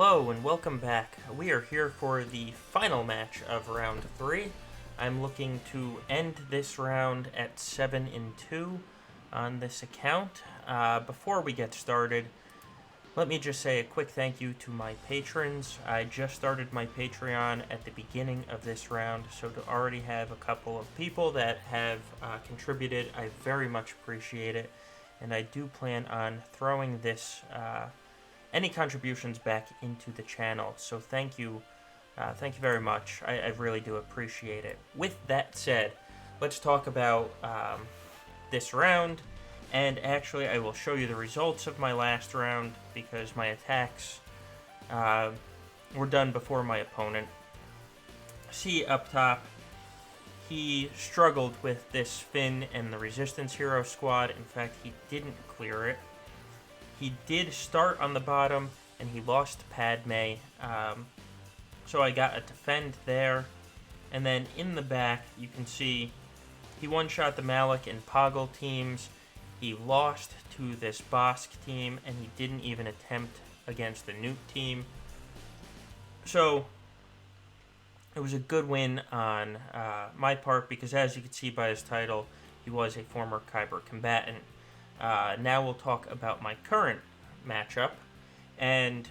Hello and welcome back. We are here for the final match of round 3. I'm looking to end this round at 7-2 on this account. Before we get started, let me just say a quick thank you to my patrons. I just started my Patreon at the beginning of this round, so to already have a couple of people that have contributed, I very much appreciate it. And I do plan on throwing this any contributions back into the channel, so thank you very much. I really do appreciate it. With that said, let's talk about this round, and actually I will show you the results of my last round because my attacks were done before my opponent. See up top, he struggled with this Finn and the Resistance Hero squad. In fact, he didn't clear it. He did start on the bottom, and he lost Padme, so I got a defend there. And then in the back, you can see he one-shot the Malik and Poggle teams. He lost to this Bosk team, and he didn't even attempt against the Nuke team. So it was a good win on my part, because as you can see by his title, he was a former Kyber combatant. Now we'll talk about my current matchup, and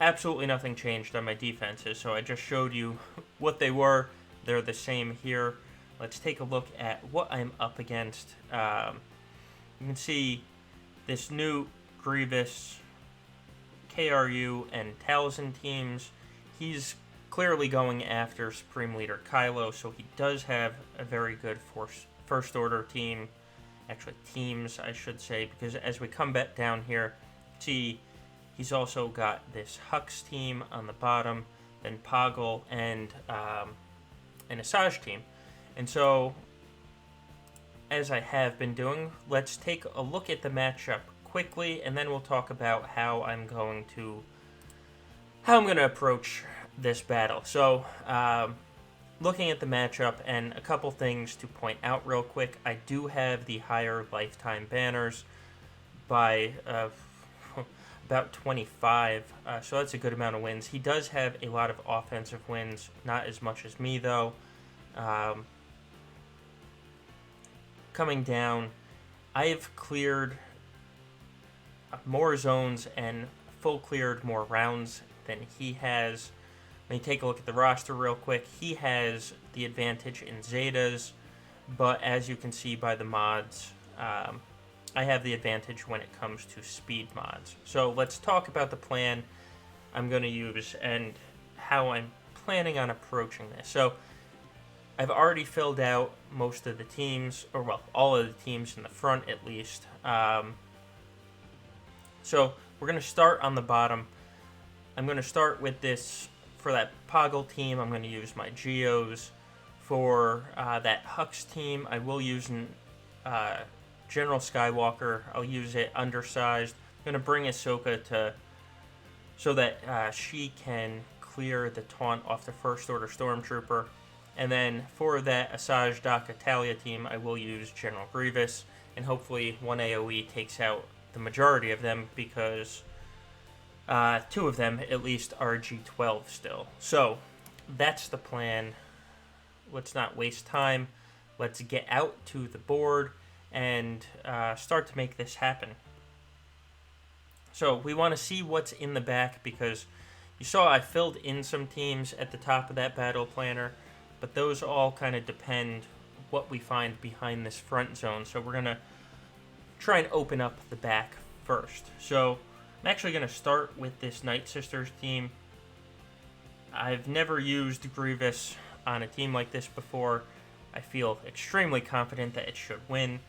absolutely nothing changed on my defenses, so I just showed you what they were. They're the same here. Let's take a look at what I'm up against. You can see this new Grievous, KRU, and Talzin teams. He's clearly going after Supreme Leader Kylo, so he does have a very good First Order team. Actually, teams, I should say, because as we come back down here, see, he's also got this Hux team on the bottom, then Poggle, and an Asajj team. And so, as I have been doing, let's take a look at the matchup quickly, and then we'll talk about how I'm going to approach this battle. So, looking at the matchup, and a couple things to point out real quick. I do have the higher lifetime banners by about 25, so that's a good amount of wins. He does have a lot of offensive wins, not as much as me though. Coming down, I have cleared more zones and full cleared more rounds than he has. Let me take a look at the roster real quick. He has the advantage in Zetas, but as you can see by the mods, I have the advantage when it comes to speed mods. So let's talk about the plan I'm going to use and how I'm planning on approaching this. So I've already filled out most of the teams, or well, all of the teams in the front at least. So we're going to start on the bottom. I'm going to start with this. For that Poggle team, I'm going to use my Geos. For that Hux team, I will use General Skywalker. I'll use it undersized. I'm going to bring Ahsoka so that she can clear the taunt off the First Order Stormtrooper. And then for that Asajj Daka Talia team, I will use General Grievous. And hopefully one AoE takes out the majority of them, because 2 of them, at least, are G12 still. So, that's the plan. Let's not waste time. Let's get out to the board and start to make this happen. So, we want to see what's in the back, because you saw I filled in some teams at the top of that battle planner, but those all kind of depend what we find behind this front zone. So, we're going to try and open up the back first. So, I'm actually going to start with this Night Sisters team. I've never used Grievous on a team like this before. I feel extremely confident that it should win,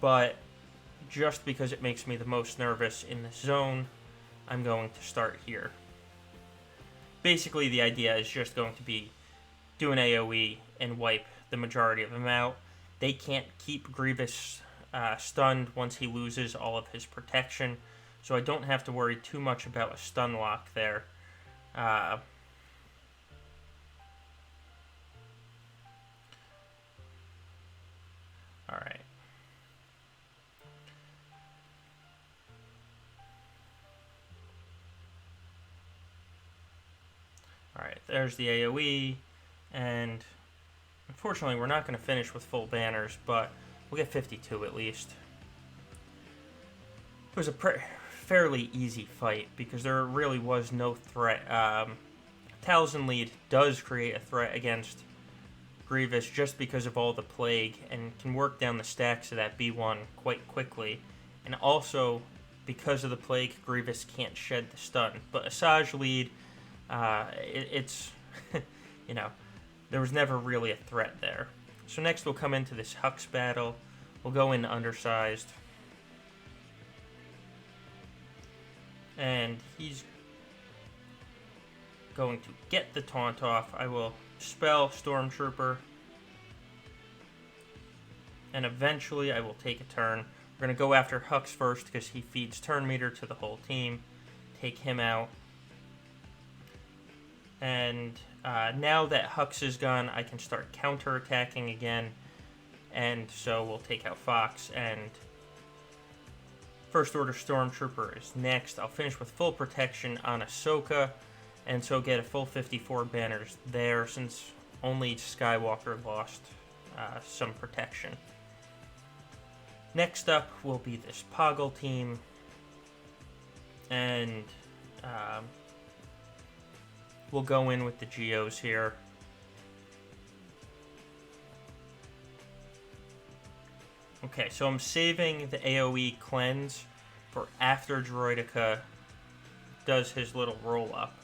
but just because it makes me the most nervous in this zone, I'm going to start here. Basically, the idea is just going to be do an AoE and wipe the majority of them out. They can't keep Grievous stunned once he loses all of his protection, so I don't have to worry too much about a stun lock there. Alright. there's the AoE, and unfortunately we're not going to finish with full banners, but we'll get 52 at least. It was a fairly easy fight because there really was no threat. Talzin lead does create a threat against Grievous just because of all the plague and can work down the stacks of that B1 quite quickly. And also, because of the plague, Grievous can't shed the stun. But Asajj lead, it's, you know, there was never really a threat there. So next we'll come into this Hux battle. We'll go into Undersized. And he's going to get the taunt off. I will spell Stormtrooper. And eventually I will take a turn. We're going to go after Hux first because he feeds turn meter to the whole team. Take him out. And now that Hux is gone, I can start counterattacking again. And so we'll take out Fox. And First Order Stormtrooper is next. I'll finish with full protection on Ahsoka. And so get a full 54 banners there since only Skywalker lost some protection. Next up will be this Poggle team. And we'll go in with the Geos here. Okay, so I'm saving the AoE cleanse for after Droideka does his little roll up.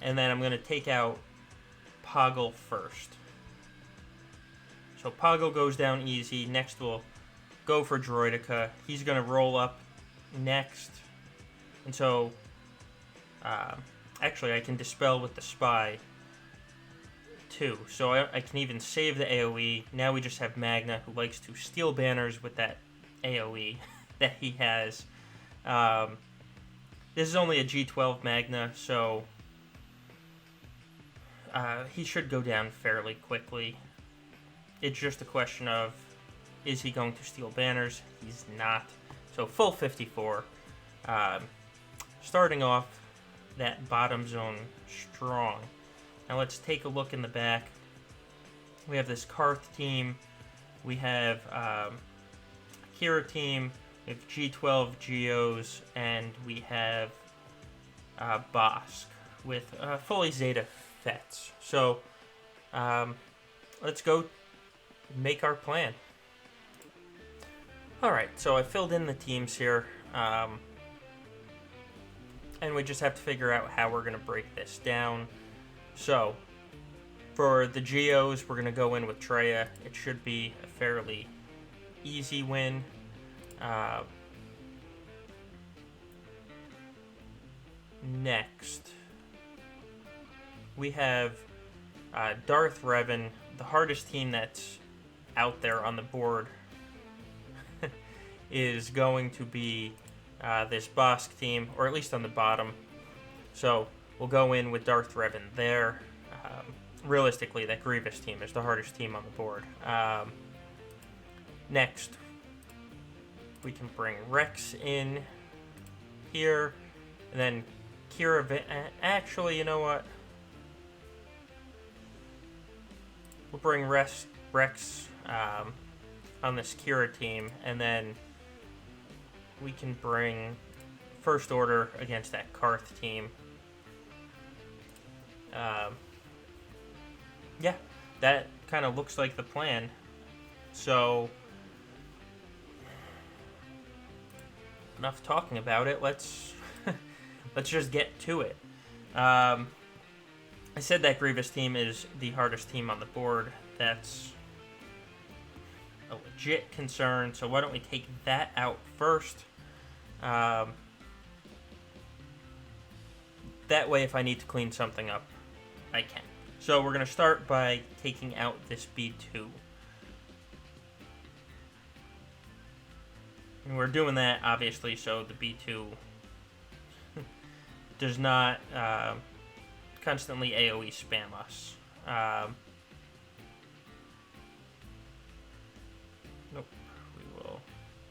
And then I'm going to take out Poggle first. So Poggle goes down easy. Next we'll go for Droideka. He's going to roll up next. And so, actually I can dispel with the Spy too. So I can even save the AoE. Now we just have Magna, who likes to steal banners with that AoE that he has. This is only a G12 Magna, so he should go down fairly quickly. It's just a question of, is he going to steal banners? He's not. So full 54. Starting off that bottom zone strong. Now let's take a look in the back. We have this Karth team. We have Kira team. We have G12 Geos. And we have Bosk with fully Zeta Fets. So let's go make our plan. Alright, so I filled in the teams here. And we just have to figure out how we're going to break this down. So, for the Geos, we're going to go in with Traya. It should be a fairly easy win. Next, we have Darth Revan, the hardest team that's out there on the board, is going to be this Bosk team, or at least on the bottom. So we'll go in with Darth Revan there. Realistically, that Grievous team is the hardest team on the board. Next, we can bring Rex in here, and then Kira. Actually, you know what? We'll bring Rex on this Kira team, and then we can bring First Order against that Karth team. Yeah, that kind of looks like the plan. So, enough talking about it. Let's just get to it. I said that Grievous team is the hardest team on the board. That's a legit concern. So why don't we take that out first? That way, if I need to clean something up, I can. So we're going to start by taking out this B2. And we're doing that, obviously, so the B2 does not constantly AoE spam us. Nope. We will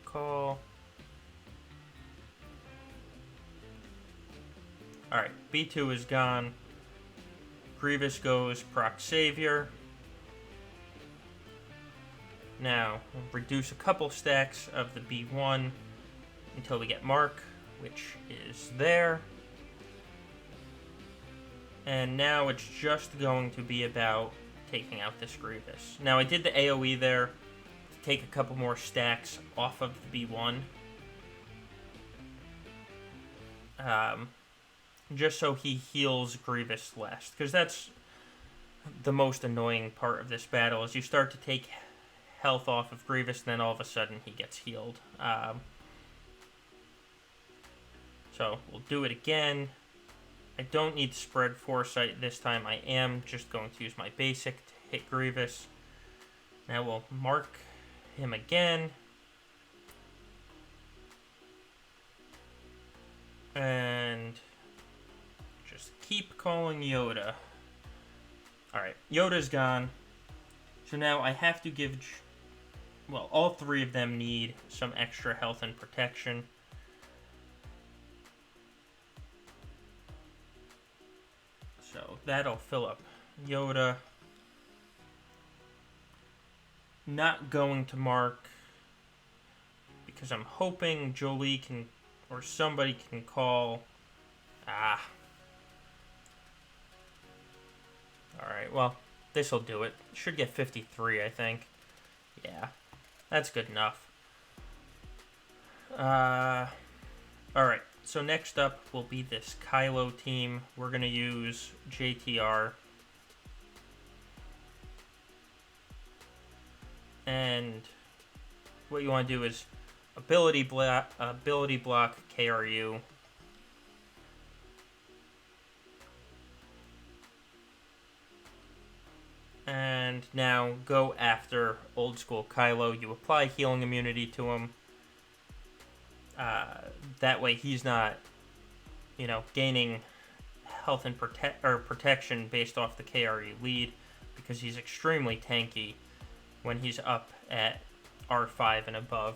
call. Alright, B2 is gone. Grievous goes proc Savior. Now, we'll reduce a couple stacks of the B1 until we get Mark, which is there. And now it's just going to be about taking out this Grievous. Now, I did the AoE there to take a couple more stacks off of the B1. Just so he heals Grievous less. Because that's the most annoying part of this battle, is you start to take health off of Grievous, and then all of a sudden he gets healed. So we'll do it again. I don't need Spread Foresight this time. I am just going to use my basic to hit Grievous. Now we'll mark him again. And just keep calling Yoda. Alright, Yoda's gone. So now I have to give... Well, all three of them need some extra health and protection. So that'll fill up Yoda. Not going to mark because I'm hoping Jolie can, or somebody can call. Alright, well, this'll do it. Should get 53, I think. Yeah, that's good enough. Alright, so next up will be this Kylo team. We're going to use JTR. And what you want to do is ability block KRU. And now go after old school Kylo. You apply healing immunity to him. That way he's not, gaining health and protection based off the KRU lead, because he's extremely tanky when he's up at R5 and above.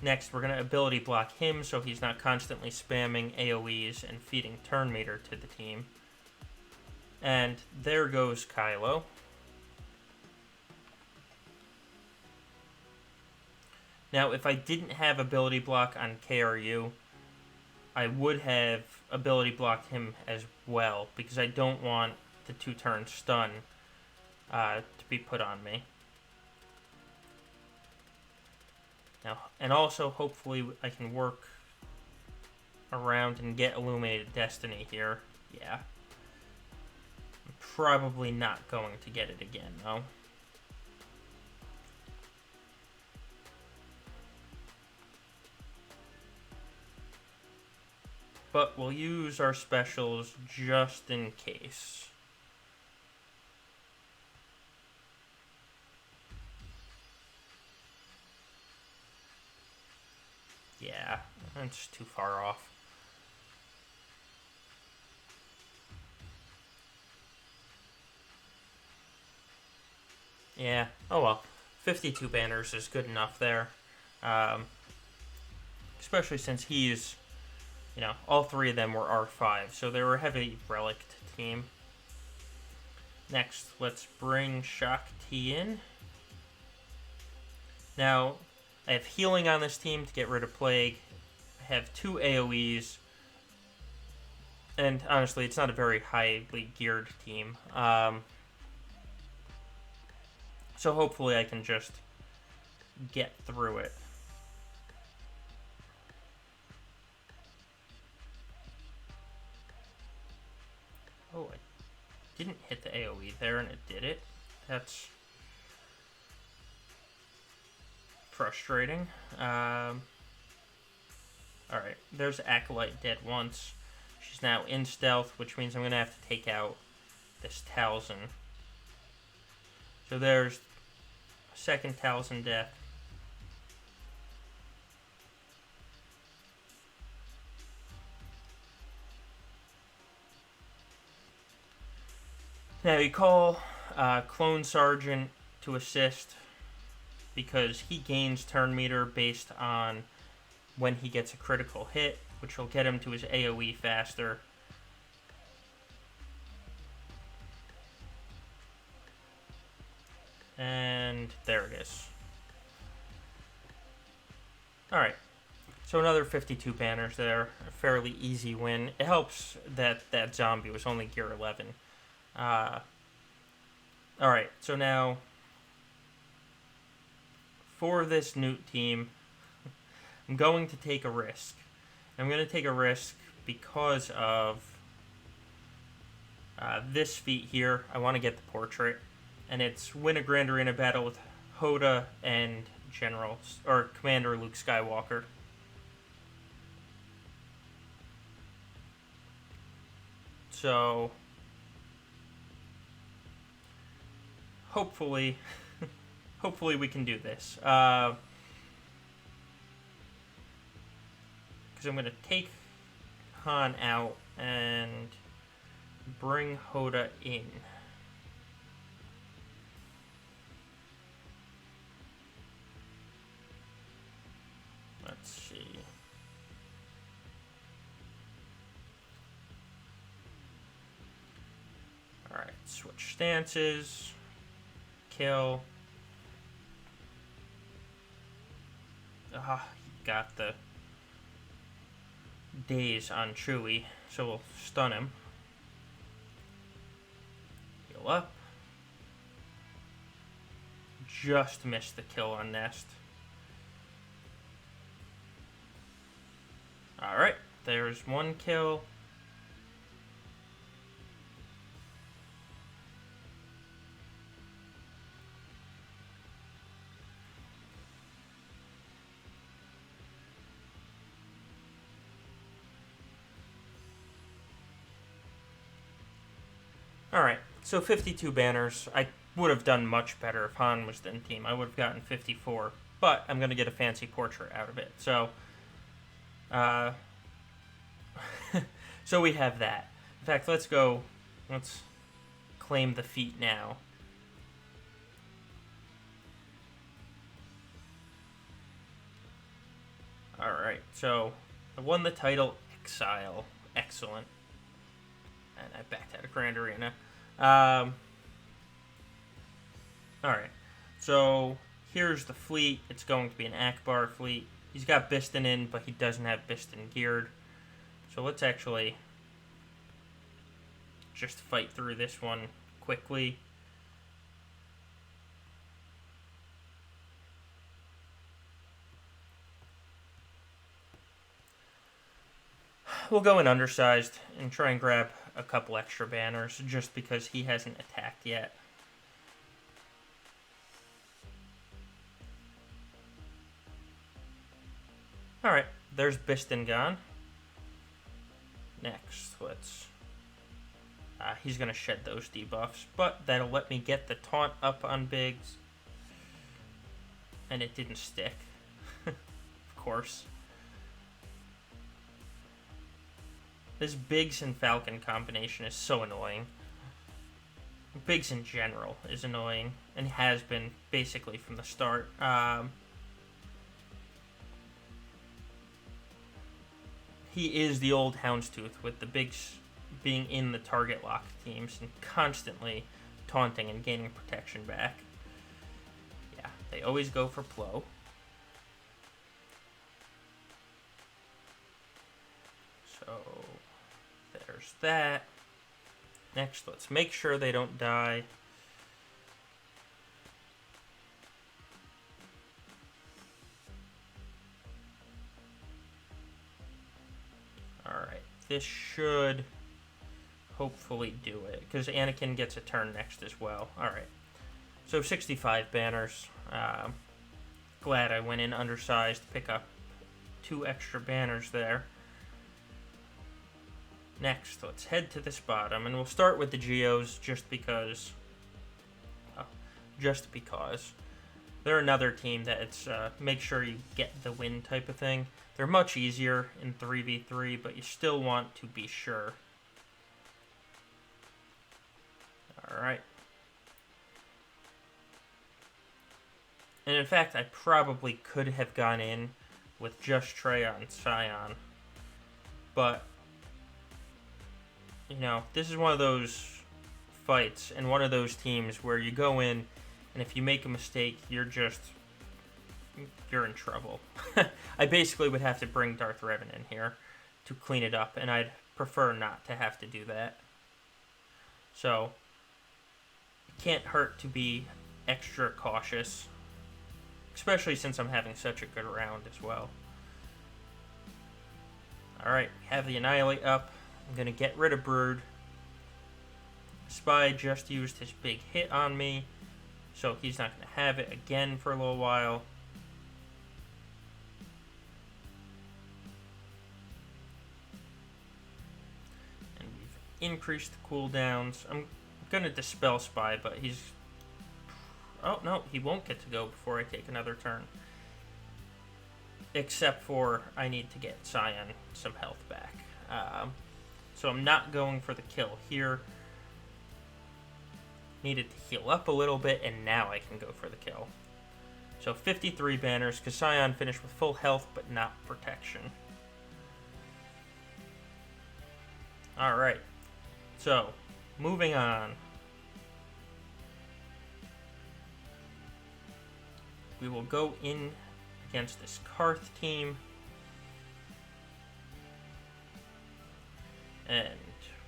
Next, we're going to ability block him so he's not constantly spamming AoEs and feeding turn meter to the team. And there goes Kylo. Now, if I didn't have ability block on KRU, I would have ability blocked him as well, because I don't want the 2-turn stun to be put on me. Now, and also, hopefully, I can work around and get Illuminated Destiny here. Yeah. I'm probably not going to get it again, though. But we'll use our specials just in case. Yeah, that's too far off. Yeah, oh well. 52 banners is good enough there. Especially since he's... all three of them were R5, so they were a heavy relict team. Next, let's bring Shock T in. Now, I have healing on this team to get rid of Plague. I have 2 AoEs. And honestly, it's not a very highly geared team. So hopefully I can just get through it. Oh, I didn't hit the AoE there, and it did it. That's frustrating. Alright, there's Acolyte dead once. She's now in stealth, which means I'm going to have to take out this Talzin. So there's a second Talzin death. Now you call Clone Sergeant to assist, because he gains turn meter based on when he gets a critical hit, which will get him to his AoE faster. And there it is. Alright. So another 52 banners there. A fairly easy win. It helps that that zombie was only gear 11. Alright, so now for this Newt team, I'm going to take a risk. I'm going to take a risk because of this feat here. I want to get the portrait, and it's win a Grand Arena battle with Hoda and Commander Luke Skywalker. So hopefully we can do this. Because I'm going to take Han out and bring Hoda in. Let's see. Alright, switch stances. Kill. Got the daze on Chewie, so we'll stun him. Heal up. Just missed the kill on Nest. Alright, there's one kill. Alright, so 52 banners. I would have done much better if Han was in team. I would have gotten 54, but I'm going to get a fancy portrait out of it. So, so we have that. In fact, let's claim the feat now. Alright, so I won the title Exile. Excellent. And I backed out of Grand Arena. Alright, so here's the fleet. It's going to be an Akbar fleet. He's got Biston in, but he doesn't have Biston geared. So let's actually just fight through this one quickly. We'll go in undersized and try and grab a couple extra banners just because he hasn't attacked yet. Alright, there's Biston gone. Next, he's going to shed those debuffs, but that'll let me get the taunt up on Biggs. And it didn't stick. Of course. This Biggs and Falcon combination is so annoying. Biggs in general is annoying, and has been basically from the start. He is the old Houndstooth, with the Biggs being in the target lock teams and constantly taunting and gaining protection back. Yeah, they always go for Plo. So there's that. Next, let's make sure they don't die. Alright, this should hopefully do it, because Anakin gets a turn next as well. Alright, so 65 banners. Glad I went in undersized to pick up 2 extra banners there. Next, let's head to this bottom, and we'll start with the Geos just because. They're another team that it's make sure you get the win type of thing. They're much easier in 3v3, but you still want to be sure. Alright. And in fact, I probably could have gone in with just Trey on Scion. But, you know, this is one of those fights and one of those teams where you go in And if you make a mistake, you're in trouble. I basically would have to bring Darth Revan in here to clean it up, and I'd prefer not to have to do that. So, it can't hurt to be extra cautious, especially since I'm having such a good round as well. Alright, we have the Annihilate up. I'm going to get rid of Brood. Spy just used his big hit on me, so he's not going to have it again for a little while. And we've increased the cooldowns. I'm going to Dispel Spy, but he's... Oh, no, he won't get to go before I take another turn. Except for I need to get Scion some health back. So I'm not going for the kill here. Needed to heal up a little bit, and now I can go for the kill. So 53 banners, because Scion finished with full health, but not protection. Alright, so moving on. We will go in against this Karth team. And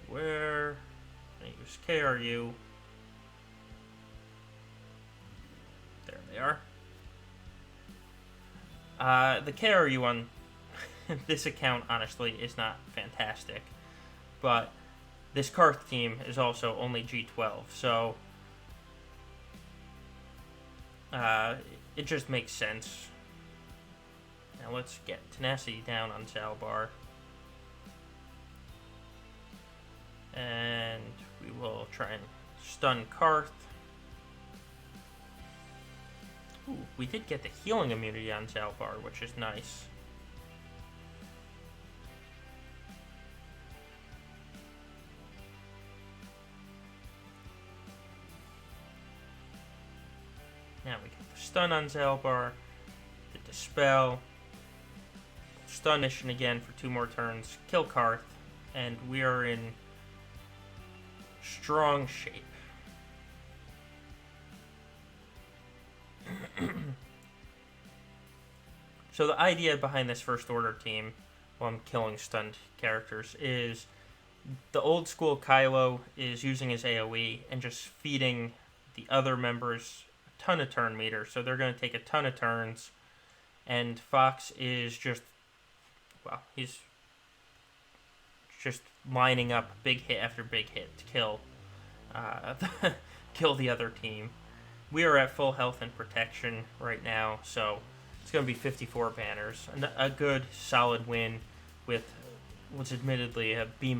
where... I use KRU. There they are. The KRU on this account, honestly, is not fantastic. But this Karth team is also only G12, so... it just makes sense. Now let's get Tenacity down on Zalbar. And we will try and stun Karth. Ooh, we did get the healing immunity on Zalbar, which is nice. Now we get the stun on Zalbar, the Dispel, stun mission again for 2 more turns, kill Karth, and we are in strong shape. So the idea behind this First Order team, while I'm killing stunned characters, is the old school Kylo is using his AoE and just feeding the other members a ton of turn meter. So they're going to take a ton of turns, and Fox is just, well, he's just lining up big hit after big hit to kill the other team. We are at full health and protection right now, so it's going to be 54 banners. A good, solid win with what's admittedly a B-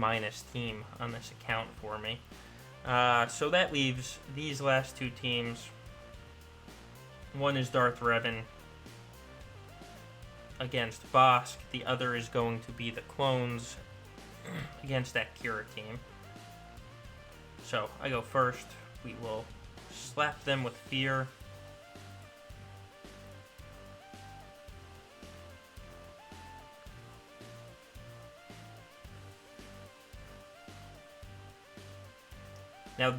team on this account for me. So that leaves these last 2 teams. One is Darth Revan against Bosk. The other is going to be the clones against that Kira team. So I go first. We will slap them with fear. Now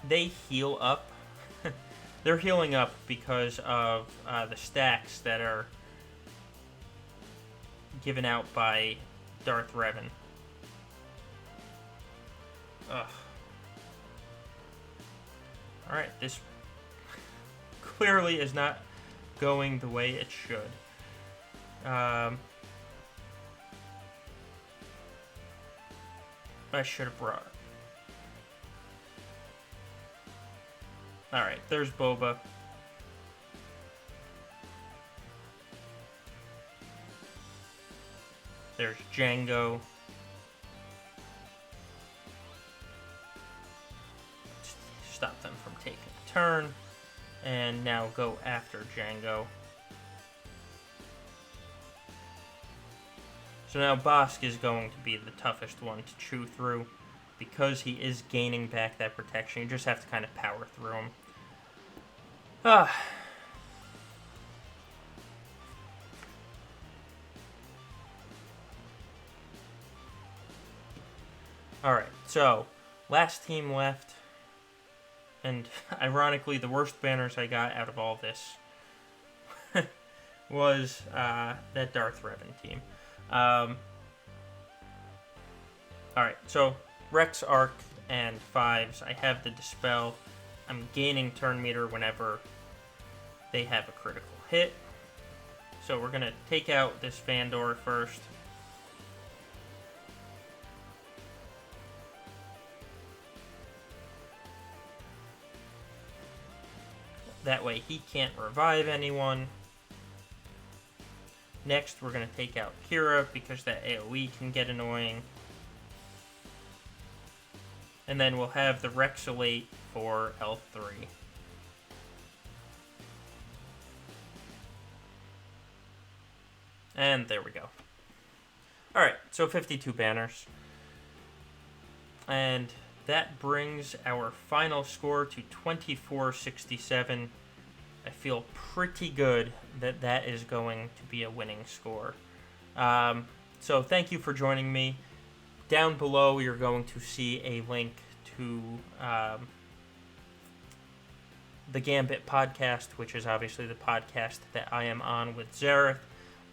they heal up. They're healing up because of the stacks that are given out by Darth Revan. Ugh. Alright, this clearly is not going the way it should. I should have brought it. Alright, there's Boba. There's Jango. Stop them from taking a turn. And now go after Jango. So now Bosk is going to be the toughest one to chew through, because he is gaining back that protection. You just have to kind of power through him. Alright, so last team left. And ironically, the worst banners I got out of all this was that Darth Revan team. Alright, so Rex, Arc, and 5s. I have the Dispel. I'm gaining turn meter whenever they have a critical hit. So we're going to take out this Vandor first. That way he can't revive anyone. Next, we're going to take out Kira because that AoE can get annoying. And then we'll have the Rexolate for L3. And there we go. Alright, so 52 banners. And that brings our final score to 2467. I feel pretty good that that is going to be a winning score. So thank you for joining me. Down below, you're going to see a link to the Gambit podcast, which is obviously the podcast that I am on with Xaereth.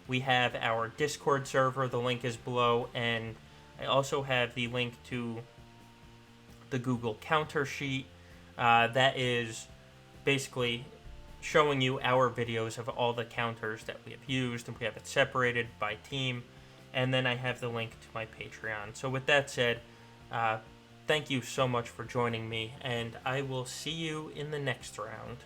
We have our Discord server. The link is below. And I also have the link to the Google counter sheet. That is basically showing you our videos of all the counters that we have used, and we have it separated by team. And then I have the link to my Patreon. So with that said, thank you so much for joining me, and I will see you in the next round.